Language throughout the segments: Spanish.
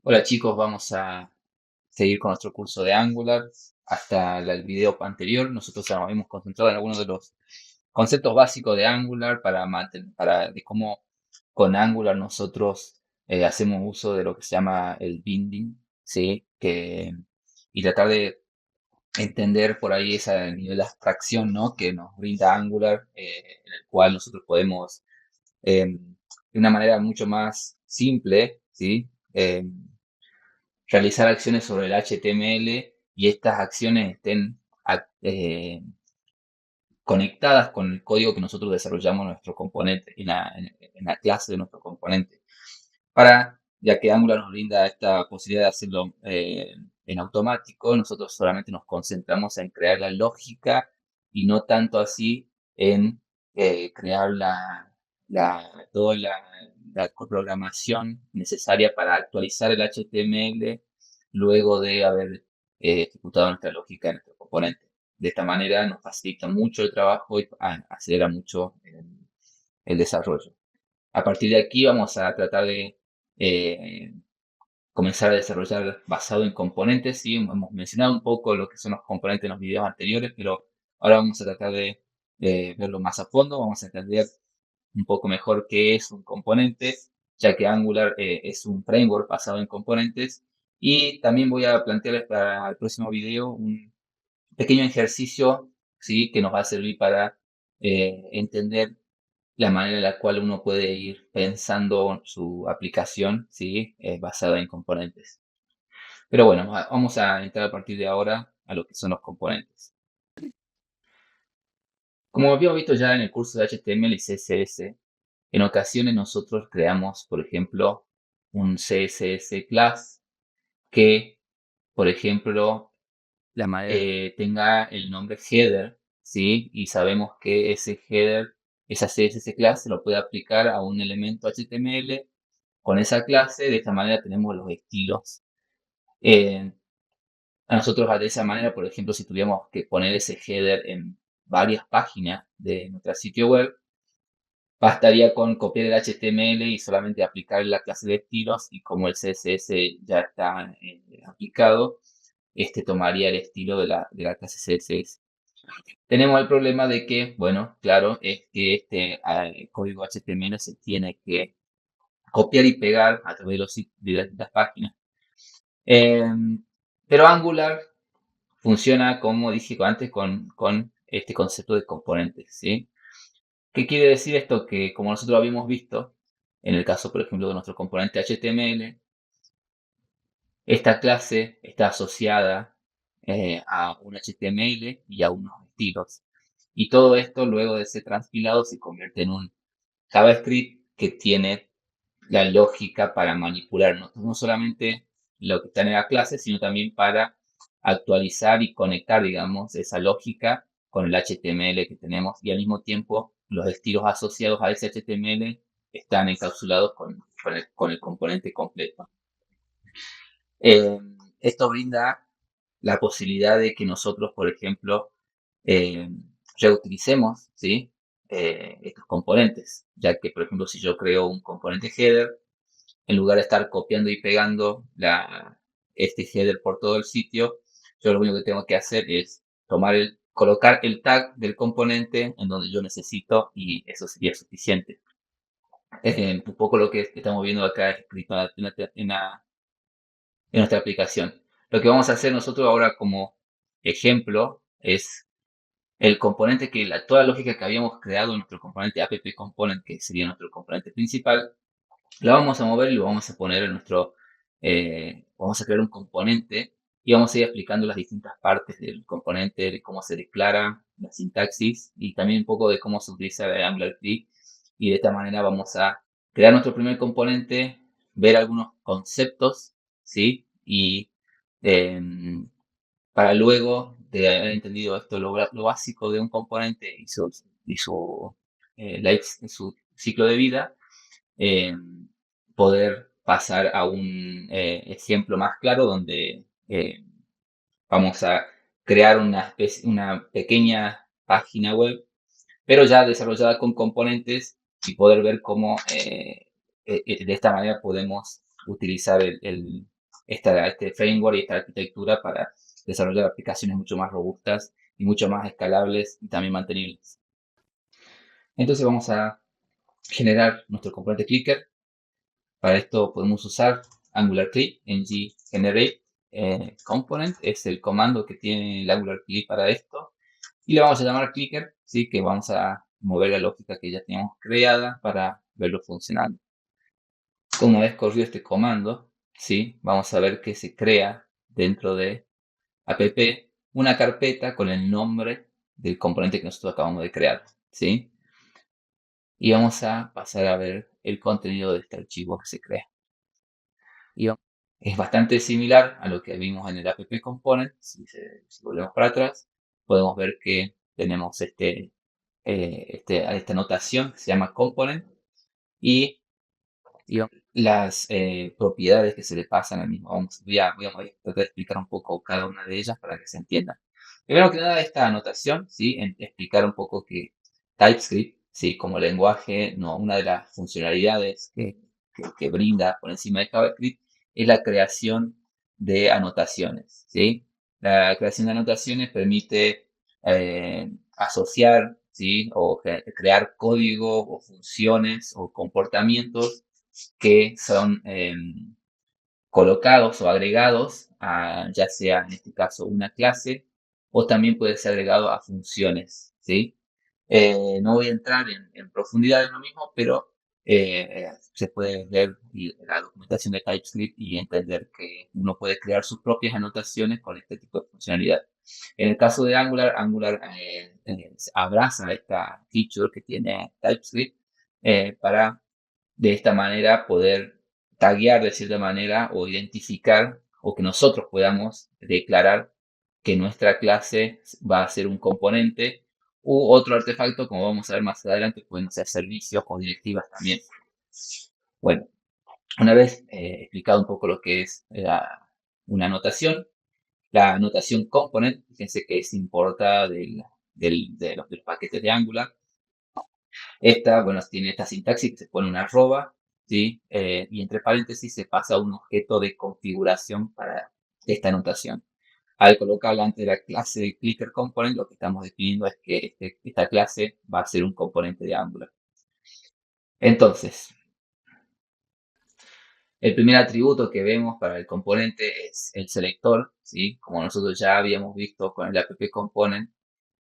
Hola chicos, vamos a seguir con nuestro curso de Angular. Hasta el video anterior, nosotros nos habíamos concentrado en algunos de los conceptos básicos de Angular de cómo con Angular nosotros hacemos uso de lo que se llama el binding, ¿sí? Y tratar de entender por ahí ese nivel de abstracción, ¿no? Que nos brinda Angular, en el cual nosotros podemos, de una manera mucho más simple, ¿sí? Realizar acciones sobre el HTML y estas acciones estén conectadas con el código que nosotros desarrollamos en nuestro componente, en la clase de nuestro componente. Ya que Angular nos brinda esta posibilidad de hacerlo en automático, nosotros solamente nos concentramos en crear la lógica y no tanto así en crear toda la programación necesaria para actualizar el HTML luego de haber ejecutado nuestra lógica en nuestro componente. De esta manera nos facilita mucho el trabajo y acelera mucho el desarrollo. A partir de aquí vamos a tratar de eh, comenzar a desarrollar basado en componentes. ¿Sí? Hemos mencionado un poco lo que son los componentes en los videos anteriores, pero ahora vamos a tratar de verlo más a fondo. Vamos a entender un poco mejor qué es un componente, ya que Angular es un framework basado en componentes. Y también voy a plantear para el próximo video un pequeño ejercicio, ¿sí? Que nos va a servir para entender la manera en la cual uno puede ir pensando su aplicación, ¿sí? Basada en componentes. Pero bueno, vamos a entrar a partir de ahora a lo que son los componentes. Como habíamos visto ya en el curso de HTML y CSS, en ocasiones nosotros creamos, por ejemplo, un CSS class que, por ejemplo, tenga el nombre header, ¿sí? Y sabemos que ese header, esa CSS class, se lo puede aplicar a un elemento HTML con esa clase. De esta manera tenemos los estilos. Eh, a nosotros de esa manera, por ejemplo, si tuviéramos que poner ese header en varias páginas de nuestro sitio web, bastaría con copiar el HTML y solamente aplicar la clase de estilos, y como el CSS ya está aplicado, este tomaría el estilo de la clase CSS. Tenemos el problema de que, bueno, claro, es que este código HTML se tiene que copiar y pegar a través de las páginas. Pero Angular funciona, como dije antes, con este concepto de componentes, ¿sí? ¿Qué quiere decir esto? Que como nosotros habíamos visto, en el caso, por ejemplo, de nuestro componente HTML, esta clase está asociada a un HTML y a unos estilos. Y todo esto, luego de ser transpilado, se convierte en un JavaScript que tiene la lógica para manipular no solamente lo que está en la clase, sino también para actualizar y conectar, digamos, esa lógica con el HTML que tenemos, y al mismo tiempo los estilos asociados a ese HTML están encapsulados con el componente completo. Eh, Esto brinda la posibilidad de que nosotros, por ejemplo, eh, reutilicemos, ¿sí? Estos componentes, ya que, por ejemplo, si yo creo un componente header, en lugar de estar copiando y pegando este header por todo el sitio, yo lo único que tengo que hacer es colocar el tag del componente en donde yo necesito, y eso sería suficiente. Un poco lo que estamos viendo acá escrito en nuestra aplicación. Lo que vamos a hacer nosotros ahora como ejemplo es el componente toda la lógica que habíamos creado en nuestro componente app component, que sería nuestro componente principal, la vamos a mover y lo vamos a poner en vamos a crear un componente y vamos a ir explicando las distintas partes del componente, de cómo se declara, la sintaxis y también un poco de cómo se utiliza el AngularJS. Y de esta manera vamos a crear nuestro primer componente, ver algunos conceptos, ¿sí? Y em, para luego de haber entendido esto, lo básico de un componente su ciclo de vida, eh, poder pasar a un ejemplo más claro donde vamos a crear una pequeña página web, pero ya desarrollada con componentes, y poder ver cómo de esta manera podemos utilizar este framework y esta arquitectura para desarrollar aplicaciones mucho más robustas y mucho más escalables y también mantenibles. Entonces vamos a generar nuestro componente clicker. Para esto podemos usar AngularClip, ng-generate component, es el comando que tiene el AngularClip para esto. Y le vamos a llamar clicker, ¿sí? Que vamos a mover la lógica que ya teníamos creada para verlo funcionando. Una vez corrido este comando, ¿sí? Vamos a ver que se crea dentro de app una carpeta con el nombre del componente que nosotros acabamos de crear, ¿sí? Y vamos a pasar a ver el contenido de este archivo que se crea. Es bastante similar a lo que vimos en el app component. Si volvemos para atrás, podemos ver que tenemos esta notación que se llama component y las propiedades que se le pasan al mismo. Voy a tratar de explicar un poco cada una de ellas para que se entienda. Primero que nada, esta anotación, ¿sí? Explicar un poco que TypeScript, ¿sí? Como lenguaje, no, una de las funcionalidades que brinda por encima de JavaScript es la creación de anotaciones, ¿sí? La creación de anotaciones permite asociar, ¿sí? O crear código o funciones o comportamientos que son colocados o agregados a, ya sea en este caso una clase, o también puede ser agregado a funciones, ¿sí? No voy a entrar en profundidad en lo mismo, pero se puede ver la documentación de TypeScript y entender que uno puede crear sus propias anotaciones con este tipo de funcionalidad. En el caso de Angular, abraza esta feature que tiene TypeScript para de esta manera poder taguear de cierta manera o identificar o que nosotros podamos declarar que nuestra clase va a ser un componente u otro artefacto, como vamos a ver más adelante, pueden ser servicios o directivas también. Bueno, una vez explicado un poco lo que es una anotación, la anotación component, fíjense que es importada de los paquetes de Angular. Esta, bueno, tiene esta sintaxis que se pone una arroba, ¿sí? Y entre paréntesis se pasa a un objeto de configuración para esta anotación. Al colocarla ante la clase de clicker component, lo que estamos definiendo es que esta clase va a ser un componente de Angular. Entonces, el primer atributo que vemos para el componente es el selector, ¿sí? Como nosotros ya habíamos visto con el app component,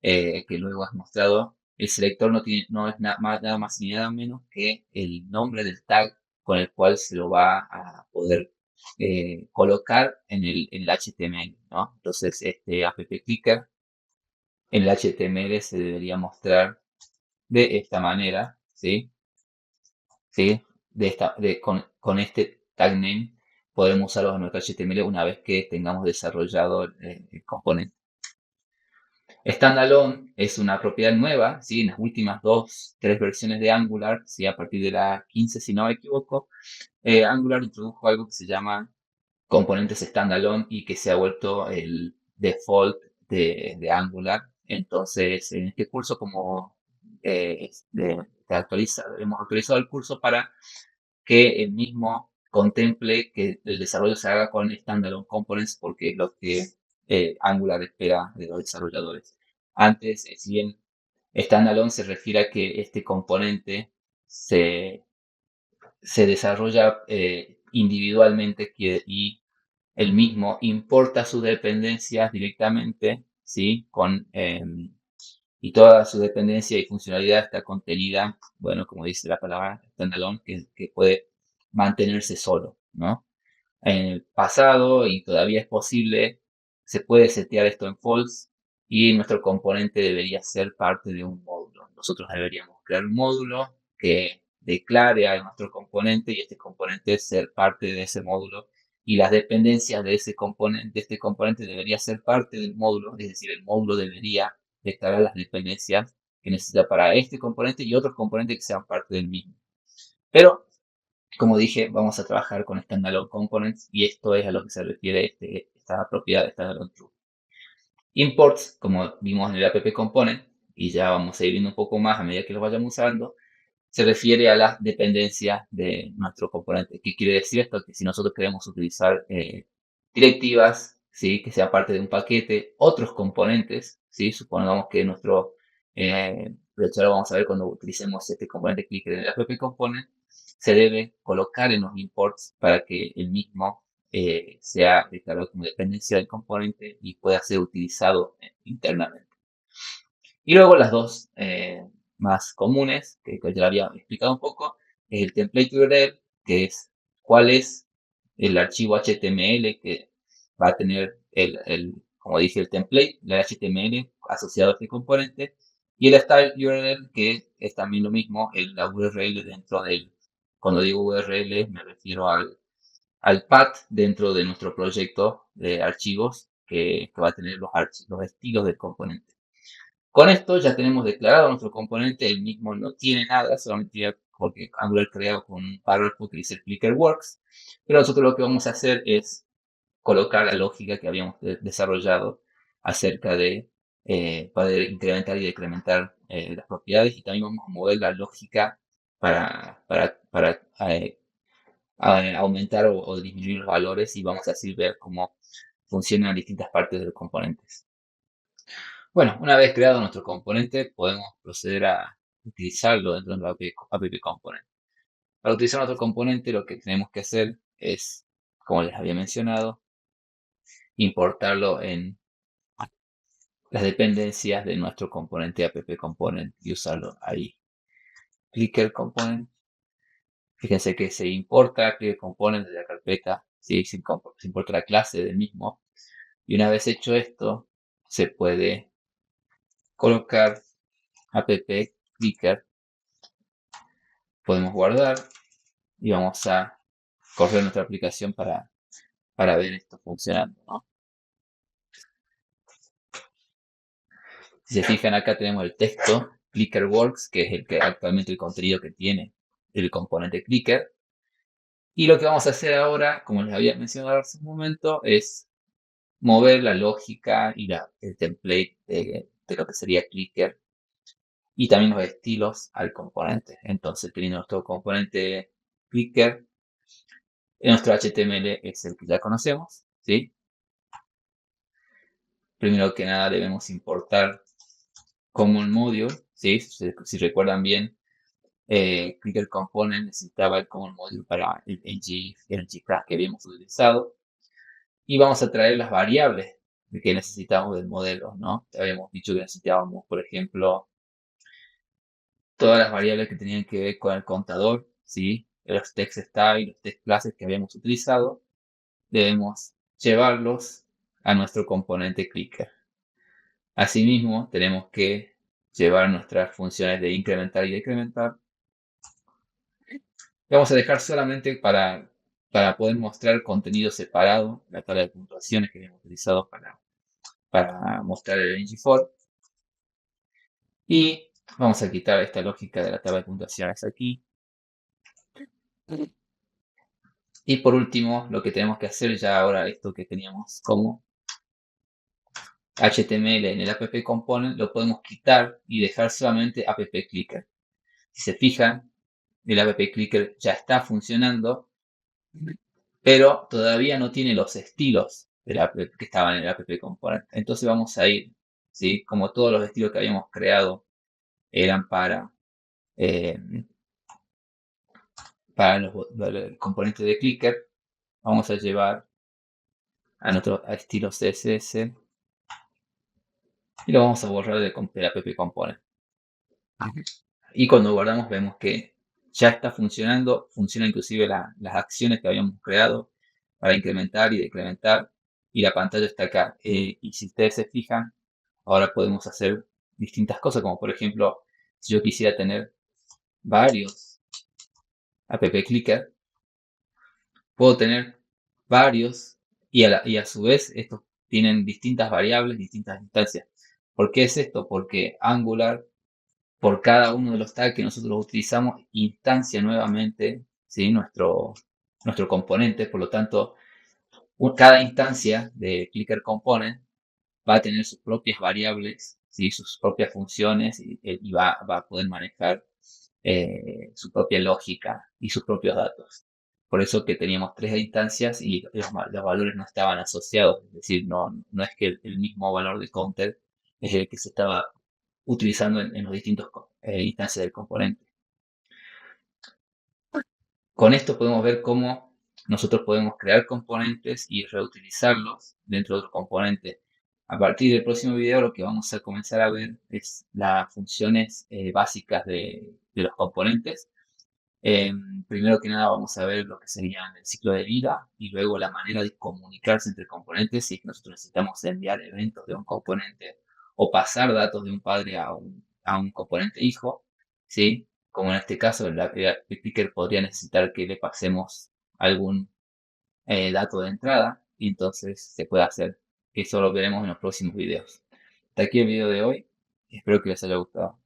que luego has mostrado, el selector no es nada más ni nada menos que el nombre del tag con el cual se lo va a poder colocar en el HTML, ¿no? Entonces, este app clicker en el HTML se debería mostrar de esta manera, ¿sí? ¿Sí? Con este tag name podemos usarlo en nuestro HTML una vez que tengamos desarrollado el componente. Standalone es una propiedad nueva, ¿sí? En las últimas 2-3 versiones de Angular, ¿sí? A partir de la 15, si no me equivoco, Angular introdujo algo que se llama componentes standalone y que se ha vuelto el default de Angular. Entonces, en este curso, como hemos actualizado el curso para que el mismo contemple que el desarrollo se haga con standalone components, porque es lo que Angular espera de los desarrolladores. Antes, si bien standalone se refiere a que este componente se desarrolla individualmente y el mismo importa sus dependencias directamente, ¿sí? Y toda su dependencia y funcionalidad está contenida, bueno, como dice la palabra standalone, que puede mantenerse solo, ¿no? En el pasado, y todavía es posible, se puede setear esto en false y nuestro componente debería ser parte de un módulo. Nosotros deberíamos crear un módulo que declare a nuestro componente y este componente ser parte de ese módulo y las dependencias de este componente debería ser parte del módulo, es decir, el módulo debería declarar las dependencias que necesita para este componente y otros componentes que sean parte del mismo. Pero como dije, vamos a trabajar con standalone components y esto es a lo que se refiere esta propiedad de standalone true. Imports, como vimos en el app component, y ya vamos a ir viendo un poco más a medida que lo vayamos usando, se refiere a las dependencias de nuestro componente. ¿Qué quiere decir esto? Que si nosotros queremos utilizar directivas, ¿sí? Que sea parte de un paquete, otros componentes, ¿sí? Supongamos que nuestro, de hecho ahora vamos a ver cuando utilicemos este componente clicker en el app component, se debe colocar en los imports para que el mismo sea declarado como dependencia del componente y pueda ser utilizado internamente. Y luego las dos más comunes, que ya había explicado un poco, es el template URL, que es cuál es el archivo HTML que va a tener como dije, el template, el HTML asociado a este componente, y el style URL, que es también lo mismo, la URL dentro del, cuando digo URL me refiero al path dentro de nuestro proyecto de archivos que va a tener los estilos del componente. Con esto ya tenemos declarado nuestro componente, el mismo no tiene nada, solamente porque Angular creado con un párrafo que dice Clicker Works, pero nosotros lo que vamos a hacer es colocar la lógica que habíamos desarrollado acerca de poder incrementar y decrementar las propiedades, y también vamos a mover la lógica para aumentar o disminuir los valores, y vamos a así ver cómo funcionan distintas partes de los componentes. Bueno, una vez creado nuestro componente, podemos proceder a utilizarlo dentro de nuestro app component. Para utilizar nuestro componente, lo que tenemos que hacer es, como les había mencionado, importarlo en las dependencias de nuestro componente app component y usarlo ahí. Clicker component. Fíjense que se importa clicker component de la carpeta, ¿sí? Se importa la clase del mismo. Y una vez hecho esto, se puede colocar app clicker. Podemos guardar y vamos a correr nuestra aplicación para ver esto funcionando, ¿no? Si se fijan, acá tenemos el texto Clicker Works, que es actualmente el contenido que tiene el componente Clicker. Y lo que vamos a hacer ahora, como les había mencionado hace un momento, es mover la lógica y el template de lo que sería Clicker y también los estilos al componente. Entonces, teniendo nuestro componente Clicker, nuestro HTML es el que ya conocemos, ¿sí? Primero que nada debemos importar Common Module, ¿sí? Si recuerdan bien, Clicker Component necesitaba el Common Module para el ng class que habíamos utilizado. Y vamos a traer las variables que necesitamos del modelo, ¿no? Habíamos dicho que necesitábamos, por ejemplo, todas las variables que tenían que ver con el contador, ¿sí? Los text style, los text classes que habíamos utilizado, debemos llevarlos a nuestro componente Clicker. Asimismo, tenemos que llevar nuestras funciones de incrementar y decrementar. Vamos a dejar solamente para poder mostrar contenido separado, la tabla de puntuaciones que hemos utilizado para mostrar el ng4. Y vamos a quitar esta lógica de la tabla de puntuaciones aquí. Y por último, lo que tenemos que hacer ya ahora, esto que teníamos como HTML en el app component, lo podemos quitar y dejar solamente app clicker. Si se fijan, el app clicker ya está funcionando, pero todavía no tiene los estilos que estaban en el app component. Entonces vamos a ir, ¿sí? Como todos los estilos que habíamos creado eran eh, para el componente de clicker, vamos a llevar a nuestro estilo CSS y lo vamos a borrar del app component. Y cuando guardamos vemos que ya está funcionando, funciona inclusive las acciones que habíamos creado para incrementar y decrementar, y la pantalla está acá. Y si ustedes se fijan, ahora podemos hacer distintas cosas, como por ejemplo, si yo quisiera tener varios app clicker, puedo tener varios, y a su vez estos tienen distintas variables, distintas instancias. ¿Por qué es esto? Porque Angular, por cada uno de los tags que nosotros utilizamos, instancia nuevamente, ¿sí? nuestro componente. Por lo tanto, cada instancia de Clicker Component va a tener sus propias variables, ¿sí? Sus propias funciones, y va a poder manejar su propia lógica y sus propios datos. Por eso que teníamos tres instancias y los valores no estaban asociados, es decir, no es que el mismo valor de counter es el que se estaba utilizando en los distintos instancias del componente. Con esto podemos ver cómo nosotros podemos crear componentes y reutilizarlos dentro de otro componente. A partir del próximo video lo que vamos a comenzar a ver es las funciones básicas de los componentes. Primero que nada vamos a ver lo que sería el ciclo de vida y luego la manera de comunicarse entre componentes si es que nosotros necesitamos enviar eventos de un componente o pasar datos de un padre a un componente hijo, ¿sí? Como en este caso, el picker podría necesitar que le pasemos algún dato de entrada y entonces se puede hacer. Eso lo veremos en los próximos videos. Hasta aquí el video de hoy. Espero que les haya gustado.